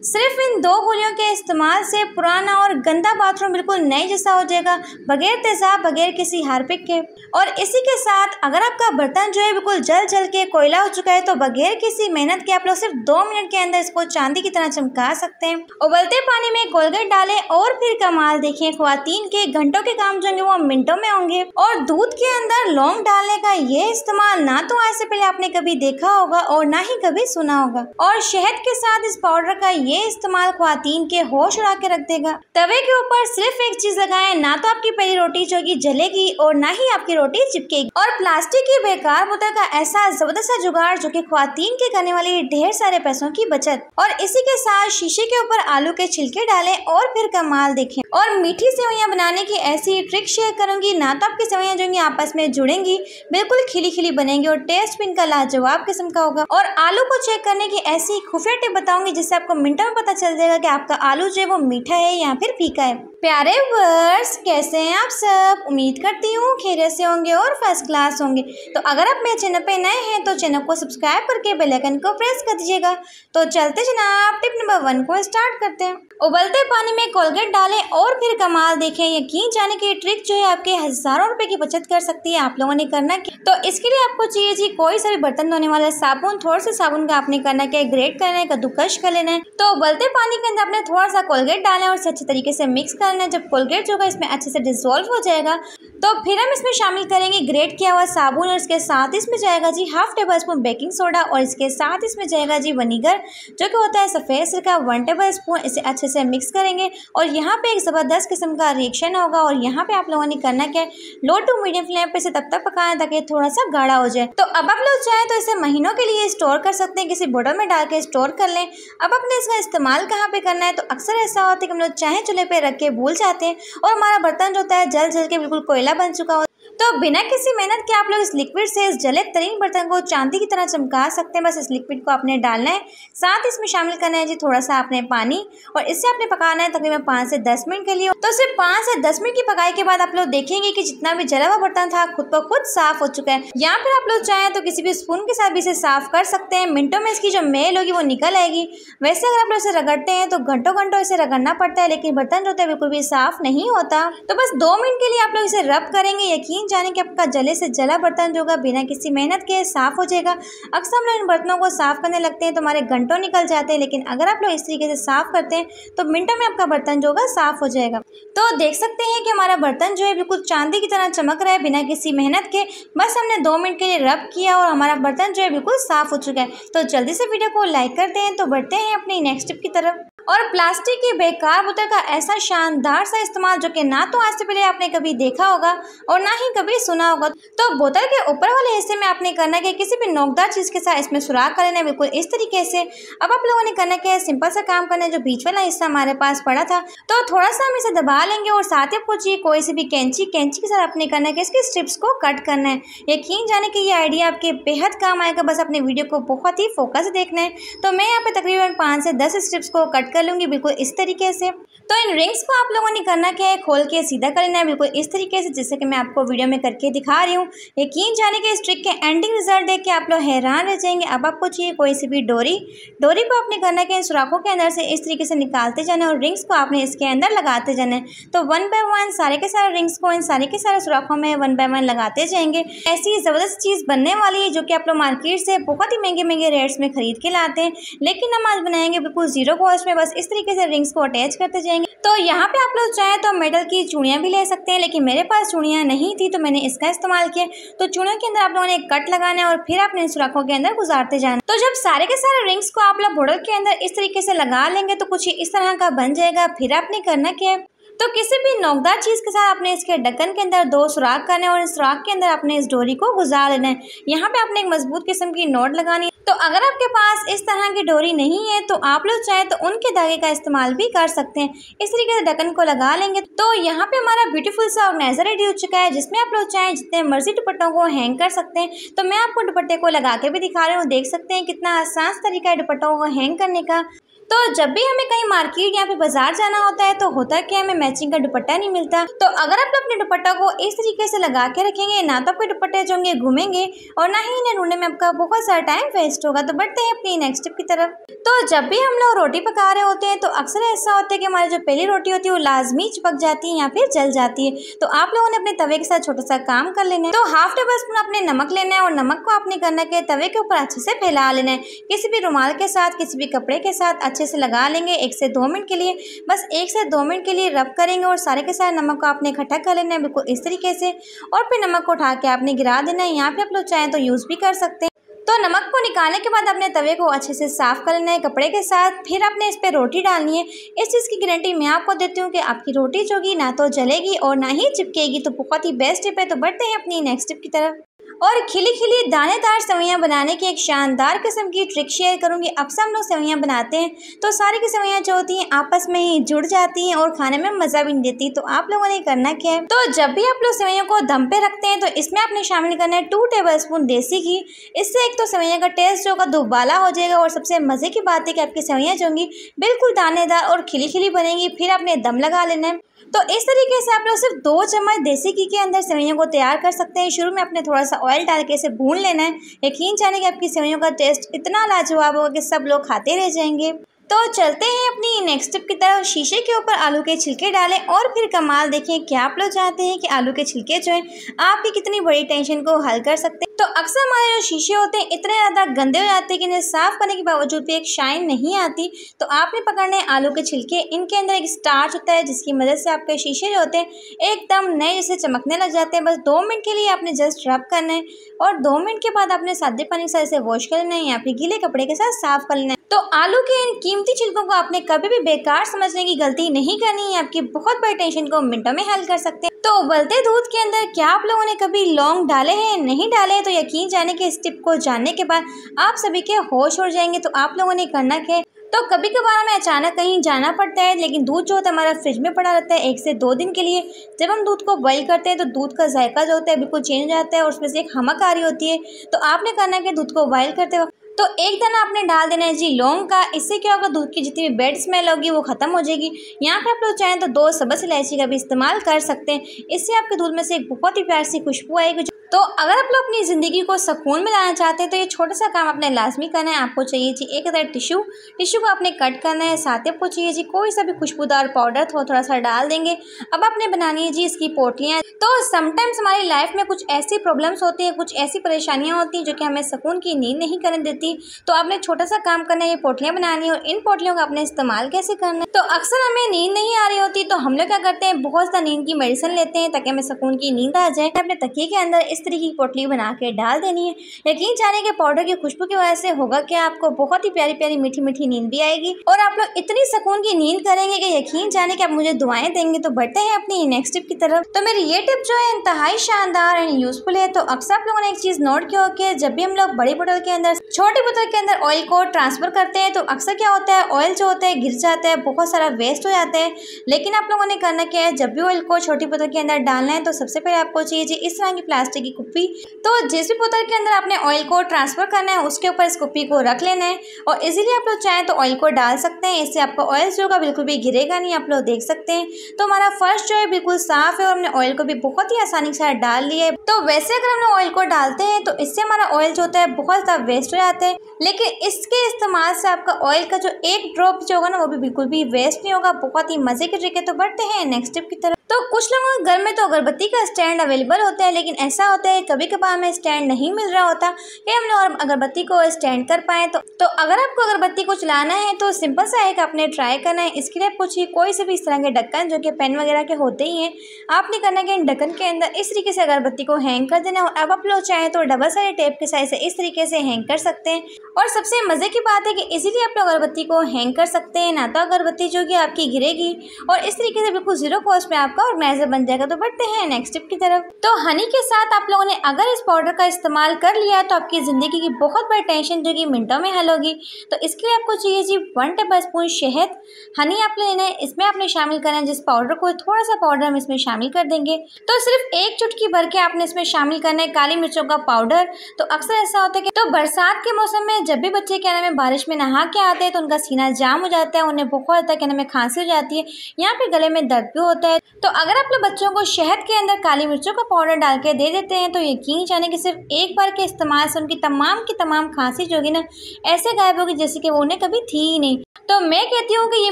सिर्फ इन 2 गोलियों के इस्तेमाल से पुराना और गंदा बाथरूम बिल्कुल नए जैसा हो जाएगा, बगैर तेजाब, बगैर किसी हार्पिक के। और इसी के साथ अगर आपका बर्तन जो है बिल्कुल जल जल के कोयला हो चुका है तो बगैर किसी मेहनत के आप लोग सिर्फ 2 मिनट के अंदर इसको चांदी की तरह चमका सकते हैं। उबलते पानी में कोलगेट डालें और फिर कमाल देखें, ख्वातीन के घंटों के काम जो होंगे वो मिनटों में होंगे। और दूध के अंदर लौंग डालने का ये इस्तेमाल ना तो आज से पहले आपने कभी देखा होगा और ना ही कभी सुना होगा। और शहद के साथ इस पाउडर का ये इस्तेमाल ख्वातीन के होश उड़ा के रख देगा। तवे के ऊपर सिर्फ एक चीज लगाएं, ना तो आपकी पहली रोटी जो कि जलेगी और ना ही आपकी रोटी चिपकेगी। और प्लास्टिक की बेकार बोतल का ऐसा जबरदस्त सा जुगाड़ जो कि ख्वातीन के करने वाली ढेर सारे पैसों की बचत। और इसी के साथ शीशे के ऊपर आलू के छिलके डालें और फिर कमाल देखें। और मीठी सेवइयां बनाने की ऐसी ट्रिक शेयर करूंगी, ना तो आपकी सेवइयां जो होंगी आपस में जुड़ेंगी, बिल्कुल खिली खिली बनेंगी और टेस्ट भी इनका लाजवाब किस्म का होगा। और आलू को चेक करने की ऐसी खुफिया टिप बताऊंगी जिससे आपको मिनटों में पता चल जाएगा कि आपका आलू जो है वो मीठा है या फिर फीका है। प्यारे वर्स, कैसे हैं आप सब? उम्मीद करती हूँ खैरियत से होंगे और फर्स्ट क्लास होंगे। तो अगर आप मेरे चैनल पे नए हैं तो चैनल को सब्सक्राइब करके बेल आइकन को प्रेस कर दीजिएगा। तो चलते जनाब टिप नंबर 1 को स्टार्ट करते हैं। उबलते पानी में कोलगेट डालें और फिर कमाल देखें। यकीन जाने की ट्रिक जो है आपके हजारों रुपए की बचत कर सकती है। आप लोगों ने करना क्या, तो इसके लिए आपको चाहिए जी कोई सा भी बर्तन धोने वाला साबुन, थोड़ा सा साबुन का आपने करना क्या है, ग्रेट करना है, कद्दूकश कर लेना है। तो उबलते पानी के अंदर आपने थोड़ा सा कोलगेट डालें और इसे अच्छे तरीके से मिक्स करना है। जब कोलगेट जो होगा इसमें अच्छे से डिसॉल्व हो जाएगा तो फिर हम इसमें शामिल करेंगे ग्रेट किया हुआ साबुन और इसके साथ इसमें जाएगा जी half tablespoon baking soda और इसके साथ इसमें जाएगा जी विनेगर जो कि होता है सफ़ेद सिरका 1 टेबल स्पून। इसे अच्छे से मिक्स करेंगे और यहाँ पे एक ज़बरदस्त किस्म का रिएक्शन होगा। और यहाँ पे आप लोगों ने करना क्या है, लो टू मीडियम फ्लेम पे इसे तब तक पकाना है ताकि थोड़ा सा गाढ़ा हो जाए। तो अब आप लोग चाहें तो इसे महीनों के लिए स्टोर कर सकते हैं, किसी बोतल में डाल के स्टोर कर लें। अब अपने इसका इस्तेमाल कहाँ पे करना है, तो अक्सर ऐसा होता है कि हम लोग चाहे चूल्हे पे रख के भूल जाते हैं और हमारा बर्तन जो होता है जल जल के बिल्कुल कोयला बन चुका हो। तो बिना किसी मेहनत के आप लोग इस लिक्विड से इस जले तरीन बर्तन को चांदी की तरह चमका सकते हैं। बस इस लिक्विड को आपने डालना है, साथ इसमें शामिल करना है जी थोड़ा सा आपने पानी और इससे आपने पकाना है तकरीबन 5 से 10 मिनट के लिए। तो सिर्फ 5 से 10 मिनट की पकाई के बाद आप लोग देखेंगे कि जितना भी जला हुआ बर्तन था खुद ब खुद साफ हो चुका है। यहाँ पर आप लोग चाहें तो किसी भी स्पून के साथ भी इसे साफ कर सकते हैं। मिनटों में इसकी जो मेल होगी वो निकल आएगी। वैसे अगर आप लोग इसे रगड़ते हैं तो घंटों घंटों इसे रगड़ना पड़ता है, लेकिन बर्तन जो होता है बिल्कुल भी साफ नहीं होता। तो बस 2 मिनट के लिए आप लोग इसे रब करेंगे। यकीन जाने कि आपका जले से जला बर्तन जो होगा बिना किसी मेहनत के साफ हो जाएगा। अक्सर हम लोग इन बर्तनों को साफ करने लगते हैं तो हमारे घंटों निकल जाते हैं, लेकिन अगर आप लोग इस तरीके से साफ करते हैं तो मिनटों में आपका बर्तन जो होगा साफ हो जाएगा। तो देख सकते हैं कि हमारा बर्तन जो है बिल्कुल चांदी की तरह चमक रहा है बिना किसी मेहनत के। बस हमने 2 मिनट के लिए रब किया और हमारा बर्तन जो है बिल्कुल साफ हो चुका है। तो जल्दी से वीडियो को लाइक करते हैं। तो बढ़ते हैं अपनी नेक्स्ट टिप की तरफ। और प्लास्टिक की बेकार बोतल का ऐसा शानदार सा इस्तेमाल जो कि ना तो आज से पहले आपने कभी देखा होगा और ना ही कभी सुना होगा। तो बोतल के ऊपर वाले हिस्से में आपने करना है किसी भी नोकदार चीज़ के साथ इसमें सुराख कर लेना है, बिल्कुल इस तरीके से। अब आप लोगों ने करना क्या है, सिंपल सा काम करना है। जो बीच वाला हिस्सा हमारे पास पड़ा था तो थोड़ा सा हम इसे दबा लेंगे और साथ ही आपको चाहिए कोई सी भी कैंची के साथ आपने करना है कि इसके स्ट्रिप्स को कट करना है। यकीन जाने कि ये आइडिया आपके बेहद काम आएगा। बस अपने वीडियो को बहुत ही फोकस से देखना है। तो मैं यहाँ पे तकरीबन 5 से 10 स्ट्रिप्स को कट कर लूँगी बिल्कुल इस तरीके से। तो इन रिंग्स को आप लोगों ने करना क्या है, खोल के सीधा कर लेना है बिल्कुल इस तरीके से, जैसे कि मैं आपको वीडियो में करके दिखा रही हूँ। यकीन जाने के इस ट्रिक के एंडिंग रिजल्ट देख के आप लोग हैरान रह जाएंगे। अब आपको चाहिए कोई सी भी डोरी को आपने करना है कि इन सुराखों के अंदर से इस तरीके से निकालते जाना है और रिंग्स को आपने इसके अंदर लगाते जाना है। तो 1 बाय 1 सारे के सारे रिंग्स को इन सारे के सारे सुराखों में 1 बाय 1 लगाते जाएंगे। ऐसी ज़बरदस्त चीज़ बनने वाली है जो कि आप लोग मार्केट से बहुत ही महंगे रेट्स में खरीद के लाते हैं, लेकिन हम आज बनाएंगे बिल्कुल जीरो कॉस्ट में। बस इस तरीके से रिंग्स को अटैच करते जाएंगे। तो यहाँ पे आप लोग चाहें तो मेटल की चूड़ियाँ भी ले सकते हैं, लेकिन मेरे पास चूड़ियाँ नहीं थी तो मैंने इसका इस्तेमाल किया। तो चूड़ियों के अंदर आप लोगों ने एक कट लगाना है और फिर आपने सुराखों के अंदर गुजारते जाना। तो जब सारे के सारे रिंग्स को आप लोग बोतल के अंदर इस तरीके से लगा लेंगे तो कुछ इस तरह का बन जाएगा। फिर आपने करना क्या है, तो किसी भी नोकदार चीज़ के साथ आपने इसके ढक्कन के अंदर 2 सुराख करने और इस सुराख के अंदर आपने इस डोरी को गुजार लेना है। यहाँ पे आपने एक मजबूत किस्म की नोट लगानी है। तो अगर आपके पास इस तरह की डोरी नहीं है तो आप लोग चाहें तो उनके धागे का इस्तेमाल भी कर सकते हैं। इस तरीके से ढक्कन को लगा लेंगे तो यहाँ पे हमारा ब्यूटीफुल सा ऑर्गेनाइजर रेडी हो चुका है, जिसमें आप लोग चाहें जितने मर्जी दुपट्टों को हैंग कर सकते हैं। तो मैं आपको दुपट्टे को लगा के भी दिखा रही हूँ। देख सकते हैं कितना आसान तरीका है दुपट्टों को हैंग करने का। तो जब भी हमें कहीं मार्केट या फिर बाजार जाना होता है तो होता क्या है, हमें मैचिंग का दुपट्टा नहीं मिलता। तो अगर आप अपने दुपट्टा को इस तरीके से लगा के रखेंगे, ना तो आपके दुपट्टे जो होंगे घूमेंगे और ना ही इन्हें ढूंढने में आपका बहुत सारा टाइम वेस्ट होगा। तो बढ़ते हैं अपनी नेक्स्ट टिप की तरफ। तो जब भी हम लोग रोटी पका रहे होते हैं तो अक्सर ऐसा होता है कि हमारी जो पहली रोटी होती है वो लाजमी चिपक जाती है या फिर जल जाती है। तो आप लोगों ने अपने तवे के साथ छोटा सा काम कर लेना है। तो हाफ टेबल स्पून अपने नमक लेना है और नमक को आपने करना है तवे के ऊपर अच्छे से फैला लेना है। किसी भी रुमाल के साथ, किसी भी कपड़े के साथ अच्छे से लगा लेंगे 1 से 2 मिनट के लिए। बस 1 से 2 मिनट के लिए रब करेंगे और सारे के सारे नमक को आपने इकट्ठा कर लेना है बिल्कुल इस तरीके से। और फिर नमक को उठा के आपने गिरा देना है। यहाँ पे आप लोग चाहें तो यूज़ भी कर सकते हैं। तो नमक को निकालने के बाद अपने तवे को अच्छे से साफ कर लेना है कपड़े के साथ। फिर आपने इस पर रोटी डालनी है। इस चीज़ की गारंटी मैं आपको देती हूँ कि आपकी रोटी जो होगी ना तो जलेगी और ना ही चिपकेगी। तो बहुत ही बेस्ट टिप है। तो बढ़ते हैं अपनी नेक्स्ट टिप की तरफ। और खिली खिली दानेदार सेवइयाँ बनाने की एक शानदार किस्म की ट्रिक शेयर करूंगी। अक्सर हम लोग सेवइयाँ बनाते हैं तो सारी की सेवइयाँ जो होती हैं आपस में ही जुड़ जाती हैं और खाने में मज़ा भी नहीं देती। तो आप लोगों ने करना क्या है, तो जब भी आप लोग सेवइयों को दम पे रखते हैं तो इसमें आपने शामिल करना है 2 टेबलस्पून देसी घी। इससे एक तो सेवइयाँ का टेस्ट जो होगा दुबाला हो जाएगा और सबसे मज़े की बात है कि आपकी सेवइयाँ जो होंगी बिल्कुल दानेदार और खिली खिली बनेंगी। फिर आपने दम लगा लेना है। तो इस तरीके से आप लोग सिर्फ 2 चम्मच देसी घी के अंदर सेवइयों को तैयार कर सकते हैं। शुरू में आपने थोड़ा सा ऑयल डाल के इसे भून लेना है। यकीन जाने कि आपकी सेवइयों का टेस्ट इतना लाजवाब होगा कि सब लोग खाते रह जाएंगे। तो चलते हैं अपनी नेक्स्ट टिप की तरफ। शीशे के ऊपर आलू के छिलके डालें और फिर कमाल देखें क्या आप लोग चाहते हैं कि आलू के छिलके जो हैं आपकी कितनी बड़ी टेंशन को हल कर सकते हैं। तो अक्सर हमारे जो शीशे होते हैं इतने ज़्यादा गंदे हो जाते हैं कि इन्हें साफ़ करने के बावजूद भी एक शाइन नहीं आती। तो आपने पकड़ने हैं आलू के छिलके। इनके अंदर एक स्टार्च होता है जिसकी मदद से आपके शीशे जो होते हैं एकदम नए जैसे चमकने लग जाते हैं। बस 2 मिनट के लिए आपने जस्ट रब करना है और 2 मिनट के बाद आपने सादे पानी के साथ इसे वॉश कर लेना है या फिर गीले कपड़े के साथ साफ कर लेना है। तो आलू के इन कीमती छिलकों को आपने कभी भी बेकार समझने की गलती नहीं करनी है। आपकी बहुत बड़ी टेंशन को मिनटों में हल कर सकते हैं। तो उबलते दूध के अंदर क्या आप लोगों ने कभी लौंग डाले हैं, नहीं डाले? तो यकीन जाने के इस टिप को जानने के बाद आप सभी के होश उड़ जाएंगे। तो आप लोगों ने करना क्या है, तो कभी कभार हमें अचानक कहीं जाना पड़ता है लेकिन दूध जो होता है हमारा फ्रिज में पड़ा रहता है 1 से 2 दिन के लिए। जब हम दूध को बॉईल करते हैं तो दूध का जायका जो होता है बिल्कुल चेंज हो जाता है और उसमें से एक हमक आ रही होती है। तो आपने करना है कि दूध को बॉईल करते वक्त तो 1 दाना आपने डाल देना है जी लौंग का। इससे क्या होगा, दूध की जितनी भी बैड स्मेल होगी वो खत्म हो जाएगी। यहाँ पर आप लोग चाहें तो 2 सब्ज़ इलायची का भी इस्तेमाल कर सकते हैं। इससे आपके दूध में से एक बहुत ही प्यारी सी खुशबू आएगी। तो अगर आप लोग अपनी ज़िंदगी को सुकून में लाना चाहते हैं तो ये छोटा सा काम आपने लाजमी करना है। आपको चाहिए जी 1 अदर टिश्यू को आपने कट करना है। साथ ही आपको चाहिए जी कोई सा भी खुशबूदार पाउडर थोड़ा सा डाल देंगे। अब आपने बनानी है जी इसकी पोटलियाँ। तो समटाइम्स हमारी लाइफ में कुछ ऐसी प्रॉब्लम्स होती हैं, कुछ ऐसी परेशानियाँ होती हैं जो कि हमें सुकून की नींद नहीं करने देती। तो आपने छोटा सा काम करना है, ये पोटलियाँ बनानी है। और इन पोटलियों का आपने इस्तेमाल कैसे करना है, तो अक्सर हमें नींद नहीं आ रही होती तो हम लोग क्या करते हैं, बहुत सा नींद की मेडिसिन लेते हैं ताकि हमें सुकून की नींद आ जाए। अपने तकिए के अंदर इस तरीके की पोटली बना के डाल देनी है। यकीन जाने के पाउडर की खुशबू की वजह से होगा कि आपको बहुत ही प्यारी प्यारी मीठी मीठी नींद भी आएगी और आप लोग इतनी सुकून की नींद करेंगे कि यकीन जाने कि आप मुझे दुआएं देंगे। तो बढ़ते हैं अपनी नेक्स्ट टिप की तरफ। तो मेरी ये टिप जो है इंतहाई शानदार एंड यूजफुल है। तो अक्सर आप लोगों ने एक चीज़ नोट किया हो कि जब भी हम लोग बड़ी बोतल के अंदर छोटी बोतल के अंदर ऑयल को ट्रांसफर करते हैं तो अक्सर क्या होता है, ऑयल जो होता है गिर जाता है, बहुत सारा वेस्ट हो जाता है। लेकिन आप लोगों ने करना क्या है, जब भी ऑयल को छोटी बोतल के अंदर डालना है तो सबसे पहले आपको चाहिए जी इस तरह की प्लास्टिक की कुप्पी। तो जिस भी बोतल के अंदर आपने ऑयल को ट्रांसफर करना है उसके ऊपर इस कुप्पी को रख लेना है और इजीली आप लोग चाहें तो ऑयल को डाल सकते हैं। इससे आपका ऑयल जो होगा बिल्कुल भी गिरेगा नहीं। आप लोग देख सकते हैं तो हमारा फर्श जो है बिल्कुल साफ है और हमने ऑयल को भी बहुत ही आसानी से डाल लिया है। तो वैसे अगर हम लोग ऑयल को डालते हैं तो इससे हमारा ऑयल जो होता है बहुत ज़्यादा वेस्ट हो जाता है, लेकिन इसके इस्तेमाल से आपका ऑयल का जो 1 ड्रॉप जो होगा ना वो भी बिल्कुल भी वेस्ट नहीं होगा। बहुत ही मजे की ट्रिक है। तो बढ़ते हैं नेक्स्ट टिप की तरफ। तो कुछ लोगों के घर में तो अगरबत्ती का स्टैंड अवेलेबल होता है, लेकिन ऐसा होता है कभी कभार हमें स्टैंड नहीं मिल रहा होता कि हम लोग अगरबत्ती को स्टैंड कर पाएँ। तो अगर आपको अगरबत्ती को चलाना है तो सिंपल सा एक आपने ट्राई करना है। इसके लिए आपको चाहिए कोई से भी इस तरह के ढक्कन जो कि पेन वगैरह के होते ही हैं। आपने करना है कि इन ढक्कन के अंदर इस तरीके से अगरबत्ती को हैंग कर देना। और अब आप लोग चाहें तो डबल साइड टेप के साइज से इस तरीके से हैंग कर सकते हैं। और सबसे मज़े की बात है कि इजीली आप लोग अगरबत्ती को हैंग कर सकते हैं, ना तो अगरबत्ती जो कि आपकी गिरेगी और इस तरीके से बिल्कुल 0 कॉस्ट में आप आपका ऑर्गेनाइजर बन जाएगा। तो बढ़ते हैं नेक्स्ट टिप की तरफ। तो हनी के साथ आप लोगों ने अगर इस पाउडर का इस्तेमाल कर लिया तो आपकी ज़िंदगी की बहुत बड़ी टेंशन जो कि मिनटों में हल होगी। तो इसके लिए आपको चाहिए जी 1 टेबल स्पून शहद। हनी आप लेना है, इसमें आपने शामिल करना है जिस पाउडर को, थोड़ा सा पाउडर हम इसमें शामिल कर देंगे। तो सिर्फ 1 चुटकी भर के आपने इसमें शामिल करना है काली मिर्चों का पाउडर। तो अक्सर ऐसा होता है कि तो बरसात के मौसम में जब भी बच्चे क्या नाम है बारिश में नहा के आते हैं तो उनका सीना जाम हो जाता है, उन्हें बहुत ज़्यादा क्या नाम है खांसी हो जाती है, यहाँ पे गले में दर्द भी होता है। तो अगर आप लोग बच्चों को शहद के अंदर काली मिर्चों का पाउडर डाल के दे देते हैं तो यकीन जाने कि सिर्फ एक बार के इस्तेमाल से उनकी तमाम की तमाम खांसी जो होगी ना ऐसे गायब होगी जैसे कि वो उन्हें कभी थी ही नहीं। तो मैं कहती हूँ कि ये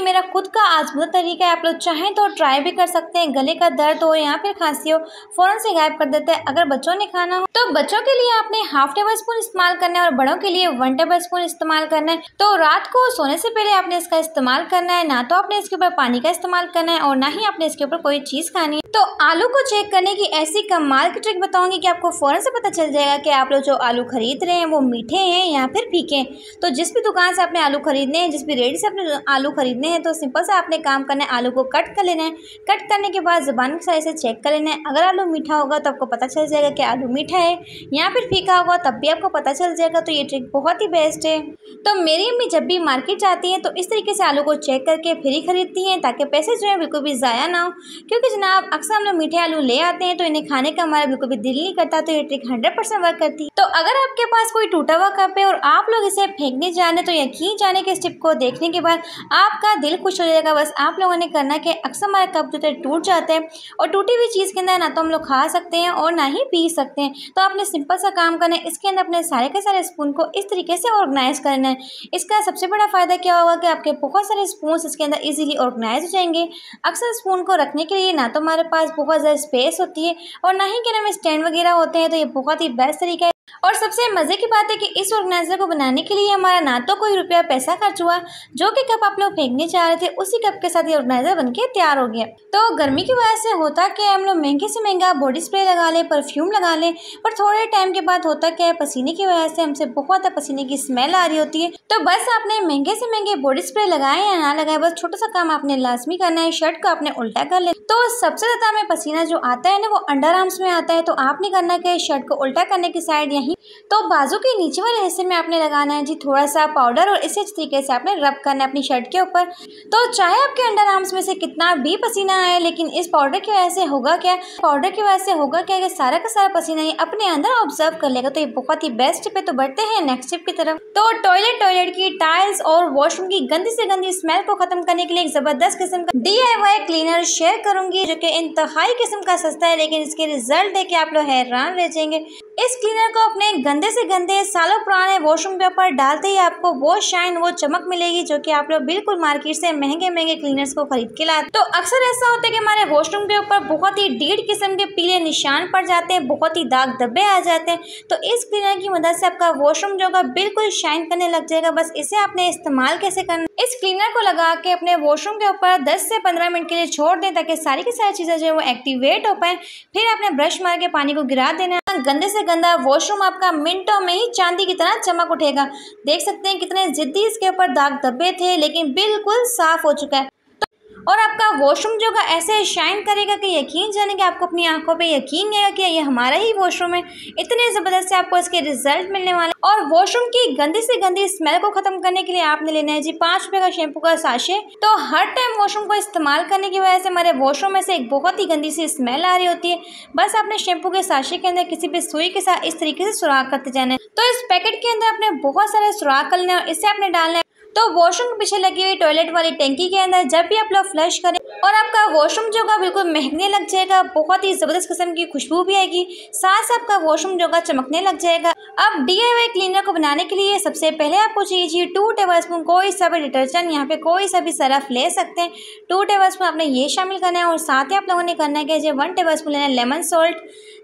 मेरा खुद का आजमूदा तरीका है, आप लोग चाहें तो ट्राई भी कर सकते हैं। गले का दर्द हो या फिर खांसी हो फ़ौरन से गायब कर देते हैं। अगर बच्चों ने खाना हो तो बच्चों के लिए आपने 1/2 टेबल स्पून इस्तेमाल करना है और बड़ों के लिए 1 टेबल स्पून इस्तेमाल करना है। तो रात को सोने से पहले आपने इसका इस्तेमाल करना है, ना तो आपने इसके ऊपर पानी का इस्तेमाल करना है और ना ही आपने इसके ऊपर कोई चीज़ खानी है। तो आलू को चेक करने की ऐसी कमाल की ट्रिक बताऊंगी कि आपको फ़ौरन से पता चल जाएगा कि आप लोग जो आलू खरीद रहे हैं वो मीठे हैं या फिर फीके हैं। तो जिस भी दुकान से आपने आलू खरीदने हैं, जिस भी रेडी से आपने आलू खरीदने हैं, तो सिंपल सा आपने काम करना है, आलू को कट कर लेना है। कट करने के बाद ज़ुबान के साइज से चेक कर लेना है। अगर आलू मीठा होगा तो आपको पता चल जाएगा कि आलू मीठा है, या फिर फीका होगा तब भी आपको पता चल जाएगा। तो ये ट्रिक बहुत ही बेस्ट है। तो मेरी अम्मी जब भी मार्केट जाती हैं तो इस तरीके से आलू को चेक करके फिर ही खरीदती हैं ताकि पैसे जो है बिल्कुल भी ज़ाया ना हो। क्योंकि जनाब अक्सर हम लोग मीठे आलू ले आते हैं तो इन्हें खाने का हमारा बिल्कुल भी दिल नहीं करता। तो ये ट्रिक 100% वर्क करती है। तो अगर आपके पास कोई टूटा हुआ कप है और आप लोग इसे फेंकने जाने तो यकीन जाने के इस टिप को देखने के बाद आपका दिल खुश हो जाएगा। बस आप लोगों ने करना कि अक्सर हमारा कप जो है टूट जाता है और टूटी हुई चीज़ के अंदर ना तो हम लोग खा सकते हैं और ना ही पी सकते हैं। तो आपने सिंपल सा काम करना है, इसके अंदर अपने सारे के सारे स्पून को इस तरीके से ऑर्गेनाइज करना है। इसका सबसे बड़ा फ़ायदा क्या होगा कि आपके बहुत सारे स्पून इसके अंदर इजीली ऑर्गेनाइज हो जाएंगे। अक्सर स्पून को रखने के लिए ना तो हमारे पास बहुत ज़्यादा स्पेस होती है और ना ही क्या नाम स्टैंड वगैरह होते हैं। तो ये बहुत ही बेस्ट तरीका है। और सबसे मज़े की बात है कि इस ऑर्गेनाइजर को बनाने के लिए हमारा ना तो कोई रुपया पैसा खर्च हुआ, जो कि कप आप लोग फेंकने चाह रहे थे उसी कप के साथ ये ऑर्गेनाइजर बनके तैयार हो गया। तो गर्मी की वजह से होता क्या है, हम लोग महंगे से महंगा बॉडी स्प्रे लगा लें, परफ्यूम लगा लें, पर थोड़े टाइम के बाद होता क्या है पसीने की वजह से हमसे बहुत ज़्यादा पसीने की स्मेल आ रही होती है। तो बस आपने महंगे से महंगे बॉडी स्प्रे लगाए या ना लगाए, बस छोटा सा काम आपने लाजमी करना है, शर्ट को आपने उल्टा कर ले। तो सबसे ज़्यादा हमें पसीना जो आता है ना वो अंडर आर्म्स में आता है। तो आपने करना है शर्ट को उल्टा करने की साइड यहीं तो बाजू के नीचे वाले हिस्से में आपने लगाना है जी थोड़ा सा पाउडर और इसे अच्छी तरीके से आपने रब करना है अपनी शर्ट के ऊपर। तो चाहे आपके अंडर आर्म्स में से कितना भी पसीना आए, लेकिन इस पाउडर की वजह से होगा क्या, पाउडर की वजह से होगा क्या कि सारा का सारा पसीना ये अपने अंदर ऑब्जर्व कर लेगा। तो ये बहुत ही बेस्ट टिप है। तो बढ़ते हैं नेक्स्ट टिप की तरफ। तो टॉयलेट की टाइल्स और वॉशरूम की गंदी से गंदी स्मेल को खत्म करने के लिए एक जबरदस्त किस्म का DIY क्लीनर शेयर करूंगी जो कि इंतहाई किस्म का सस्ता है, लेकिन इसके रिजल्ट देख के आप लोग हैरान रह जाएंगे। इस क्लीनर को अपने गंदे से गंदे सालों पुराने वॉशरूम के ऊपर डालते ही आपको वो शाइन वो चमक मिलेगी जो कि आप लोग बिल्कुल मार्केट से महंगे महंगे क्लीनर्स को खरीद के लाते। तो अक्सर ऐसा होता है कि हमारे वॉशरूम के ऊपर बहुत ही डीड किस्म के पीले निशान पड़ जाते हैं, बहुत ही दाग धब्बे आ जाते हैं। तो इस क्लीनर की मदद से आपका वॉशरूम जो होगा बिल्कुल शाइन करने लग जाएगा। बस इसे आपने इस्तेमाल कैसे करना, इस क्लीनर को लगा के अपने वॉशरूम के ऊपर 10 से 15 मिनट के लिए छोड़ दें ताकि सारी की सारी चीज़ें जो है वो एक्टिवेट हो पाए। फिर आपने ब्रश मार के पानी को गिरा देना है। गंदे से गंदा वॉशरूम आपका मिनटों में ही चांदी की तरह चमक उठेगा। देख सकते हैं कितने जिद्दी इसके ऊपर दाग धब्बे थे, लेकिन बिल्कुल साफ हो चुका है। और आपका वॉशरूम जो का ऐसे शाइन करेगा कि यकीन जाने कि आपको अपनी आंखों पे यकीन नहीं आएगा कि ये हमारा ही वॉशरूम है। इतने ज़बरदस्त से आपको इसके रिजल्ट मिलने वाले। और वॉशरूम की गंदी से गंदी स्मेल को ख़त्म करने के लिए आपने लेना है जी 5 रुपये का शैम्पू का साशे। तो हर टाइम वॉशरूम को इस्तेमाल करने की वजह से हमारे वॉशरूम में से एक बहुत ही गंदी सी स्मेल आ रही होती है। बस आपने शैम्पू के साशे के अंदर किसी भी सुई के साथ इस तरीके से सुराख करते जाना है। तो इस पैकेट के अंदर आपने बहुत सारे सुराख कर लेना है और इसे आपने डालना है तो वॉशरूम के पीछे लगी हुई टॉयलेट वाली टंकी के अंदर। जब भी आप लोग फ्लश करें और आपका वॉशरूम जो होगा बिल्कुल महकने लग जाएगा, बहुत ही ज़बरदस्त किस्म की खुशबू भी आएगी, साथ साथ आपका वॉशरूम जो होगा चमकने लग जाएगा। अब DIY क्लीनर को बनाने के लिए सबसे पहले आपको चाहिए 2 टेबल स्पून कोई सा भी डिटर्जेंट, यहाँ पे कोई सा भी सरफ ले सकते हैं। 2 टेबल स्पून आपने ये शामिल करना है और साथ ही आप लोगों ने करना है कि 1 टेबल स्पून लेना है लेमन सॉल्ट,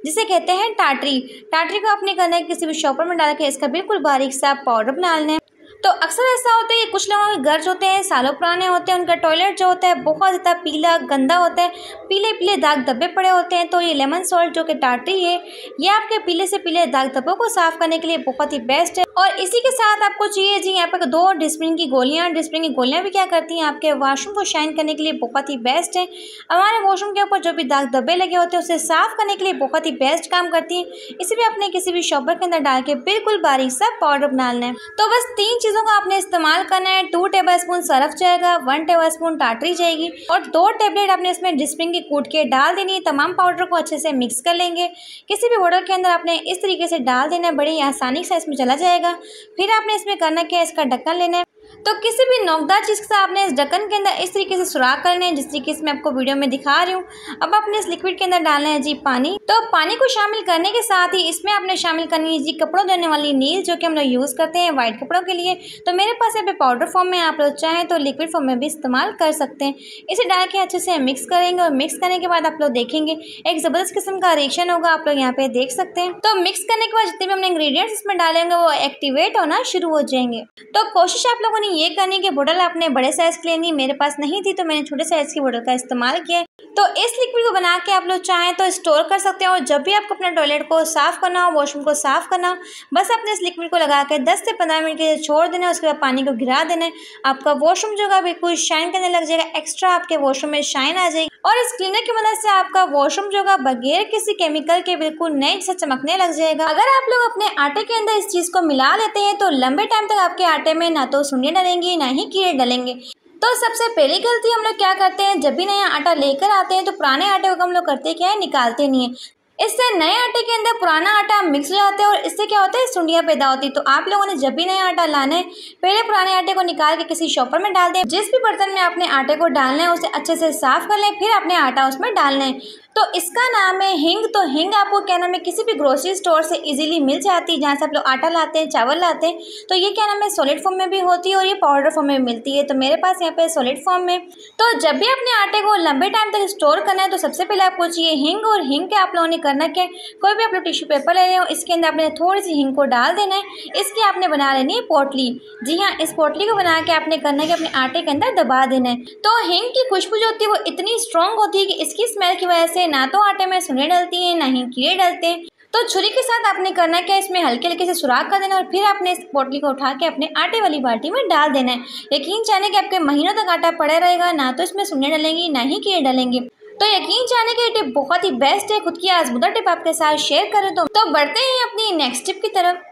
जिसे कहते हैं टाटरी। टाटरी को आपने करना है किसी भी शॉपर में डाल के इसका बिल्कुल बारीक सा पाउडर बना लेना है। तो अक्सर ऐसा होता है कि कुछ लोगों के घर जो होते हैं सालों पुराने होते हैं, उनका टॉयलेट जो होता है बहुत ज़्यादा पीला गंदा होता है, पीले पीले दाग धब्बे पड़े होते हैं। तो ये लेमन सॉल्ट जो कि टाटरी है, ये आपके पीले से पीले दाग धब्बों को साफ़ करने के लिए बहुत ही बेस्ट है। और इसी के साथ आपको चाहिए जी यहाँ पर 2 डिस्प्रिन की गोलियाँ। डिस्प्रिन की गोलियाँ भी क्या करती हैं, आपके वॉशरूम को शाइन करने के लिए बहुत ही बेस्ट है। हमारे वॉशरूम के ऊपर जो भी दाग धब्बे लगे होते हैं उसे साफ करने के लिए बहुत ही बेस्ट काम करती हैं। इसे भी आपने किसी भी शॉपर के अंदर डाल के बिल्कुल बारीक सा पाउडर बना लेना है। तो बस 3 चीज़ों का आपने इस्तेमाल करना है। 2 टेबलस्पून सर्फ जाएगा, 1 टेबलस्पून टाटरी जाएगी और 2 टेबलेट आपने इसमें डिस्प्रिन की कूट के डाल देनी है। तमाम पाउडर को अच्छे से मिक्स कर लेंगे। किसी भी बोतल के अंदर आपने इस तरीके से डाल देना है, बड़ी आसानी से इसमें चला जाएगा। फिर आपने इसमें करना क्या है, इसका ढक्कन लेना है। तो किसी भी नोकदार चीज़ से आपने इस ढक्कन के अंदर इस तरीके से सुराख करने हैं, जिस तरीके से मैं आपको वीडियो में दिखा रही हूँ। अब आपने इस लिक्विड के अंदर डालना है जी पानी। तो पानी को शामिल करने के साथ ही इसमें आपने शामिल करनी है जी कपड़ों धोने वाली नील, जो कि हम लोग यूज़ करते हैं वाइट कपड़ों के लिए। तो मेरे पास यहाँ पे पाउडर फॉर्म में, आप लोग चाहें तो लिक्विड फॉर्म में भी इस्तेमाल कर सकते हैं। इसे डाल के अच्छे से मिक्स करेंगे और मिक्स करने के बाद आप लोग देखेंगे एक ज़बरदस्त किस्म का रिएक्शन होगा, आप लोग यहाँ पे देख सकते हैं। तो मिक्स करने के बाद जितने भी हमने इंग्रेडिएंट्स इसमें डालेंगे वो एक्टिवेट होना शुरू हो जाएंगे। तो कोशिश आप लोगों ने ये करनी कि बोतल आपने बड़े साइज़ की लेनी। मेरे पास नहीं थी तो मैंने छोटे साइज़ की बोतल का इस्तेमाल किया। तो इस लिक्विड को बना के आप लोग चाहें तो स्टोर कर सकते हैं और जब भी आपको अपना टॉयलेट को साफ़ करना हो, वॉशरूम को साफ़ करना हो, बस आपने इस लिक्विड को लगा के 10 से 15 मिनट के लिए छोड़ देना है। उसके बाद पानी को गिरा देना है। आपका वॉशरूम जो है बिल्कुल शाइन करने लग जाएगा, एक्स्ट्रा आपके वॉशरूम में शाइन आ जाएगी और इस क्लीनर की मदद से आपका वॉशरूम जो है बगैर किसी केमिकल के बिल्कुल नए जैसा चमकने लग जाएगा। अगर आप लोग अपने आटे के अंदर इस चीज़ को मिला लेते हैं तो लंबे टाइम तक आपके आटे में ना तो सुंडियाँ डलेंगी ना ही कीड़े डलेंगे। तो सबसे पहली गलती हम लोग क्या करते हैं, जब भी नया आटा लेकर आते हैं तो पुराने आटे को हम लोग करते क्या है, निकालते नहीं है। इससे नए आटे के अंदर पुराना आटा मिक्स हो जाता है और इससे क्या होता है, सुंडियाँ पैदा होती है। तो आप लोगों ने जब भी नया आटा लाना है पहले पुराने आटे को निकाल के किसी शॉपर में डाल दें। जिस भी बर्तन में आपने आटे को डालना है उसे अच्छे से साफ कर लें, फिर आपने आटा उसमें डालना है। तो इसका नाम है हिंग। तो हिंग आपको क्या नाम है, किसी भी ग्रोसरी स्टोर से इजीली मिल जाती है, जहाँ से आप लोग आटा लाते हैं, चावल लाते हैं। तो ये क्या नाम है, सॉलिड फॉर्म में भी होती है और ये पाउडर फॉर्म में मिलती है। तो मेरे पास यहाँ पे सॉलिड फॉर्म में। तो जब भी अपने आटे को लंबे टाइम तक स्टोर करना है तो सबसे पहले आपको चाहिए हिंग। और हिंग के आप लोगों ने करना क्या है, कोई भी आप लोग टिश्यू पेपर ले रहे हो, इसके अंदर आपने थोड़ी सी हिंग को डाल देना है। इसकी आपने बना लेनी है पोटली। जी हाँ, इस पोटली को बना के आपने करना है कि अपने आटे के अंदर दबा देना है। तो हिंग की खुशबू जो होती है वो इतनी स्ट्रॉन्ग होती है कि इसकी स्मेल की वजह से ना तो आटे में सुने डलती हैं ना ही कीड़े डलते हैं। तो छुरी के साथ आपने करना क्या है, इसमें हल्के हल्के से सुराख कर देना और फिर आपने इस पोटली को उठा के अपने आटे वाली बाल्टी में डाल देना है। यकीन जाने कि आपके महीनों तक आटा पड़ा रहेगा, ना तो इसमें सुने डलेंगी ना ही कीड़े डलेंगे। तो यकीन जाने की टिप बहुत ही बेस्ट है। खुद की आजमूदा टिप आपके साथ शेयर करें तो बढ़ते हैं अपनी नेक्स्ट टिप की तरफ।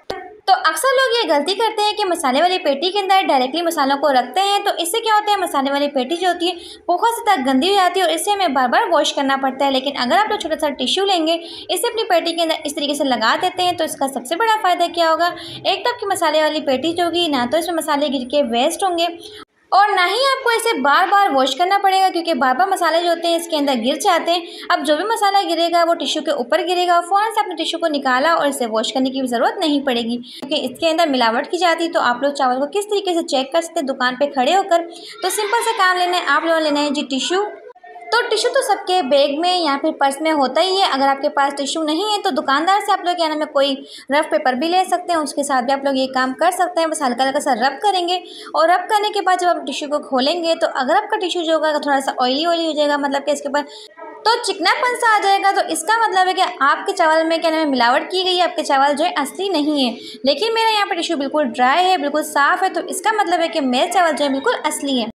तो अक्सर लोग ये गलती करते हैं कि मसाले वाली पेटी के अंदर डायरेक्टली मसालों को रखते हैं। तो इससे क्या होता है, मसाले वाली पेटी जो होती है बहुत ज़्यादा गंदी हो जाती है और इससे हमें बार बार वॉश करना पड़ता है। लेकिन अगर आप लोग छोटा सा टिश्यू लेंगे, इसे अपनी पेटी के अंदर इस तरीके से लगा देते हैं तो इसका सबसे बड़ा फ़ायदा क्या होगा, एक तो आपकी मसाले वाली पेटी जो होगी ना तो इसमें मसाले गिर के वेस्ट होंगे और ना ही आपको इसे बार बार वॉश करना पड़ेगा, क्योंकि बार बार मसाले जो होते हैं इसके अंदर गिर जाते हैं। अब जो भी मसाला गिरेगा वो टिश्यू के ऊपर गिरेगा, फ़ौरन से आपने टिश्यू को निकाला और इसे वॉश करने की भी ज़रूरत नहीं पड़ेगी, क्योंकि इसके अंदर मिलावट की जाती है। तो आप लोग चावल को किस तरीके से चेक कर सकते हैं दुकान पर खड़े होकर। तो सिंपल से काम लेना है, आप लोगों लेना है जी टिश्यू। तो टिश्यू तो सबके बैग में या फिर पर्स में होता ही है। अगर आपके पास टिश्यू नहीं है तो दुकानदार से आप लोग क्या नाम है कोई रफ पेपर भी ले सकते हैं, उसके साथ भी आप लोग ये काम कर सकते हैं। बस हल्का हल्का सा रब करेंगे और रब करने के बाद जब आप टिश्यू को खोलेंगे तो अगर आपका टिश्यू जो होगा थोड़ा सा ऑयली हो जाएगा, मतलब कि इसके ऊपर तो चिकनापन सा आ जाएगा, तो इसका मतलब है कि आपके चावल में क्या नाम है मिलावट की गई है, आपके चावल जो है असली नहीं है। लेकिन मेरा यहाँ पर टिश्यू बिल्कुल ड्राई है, बिल्कुल साफ़ है, तो इसका मतलब है कि मेरे चावल जो है बिल्कुल असली है।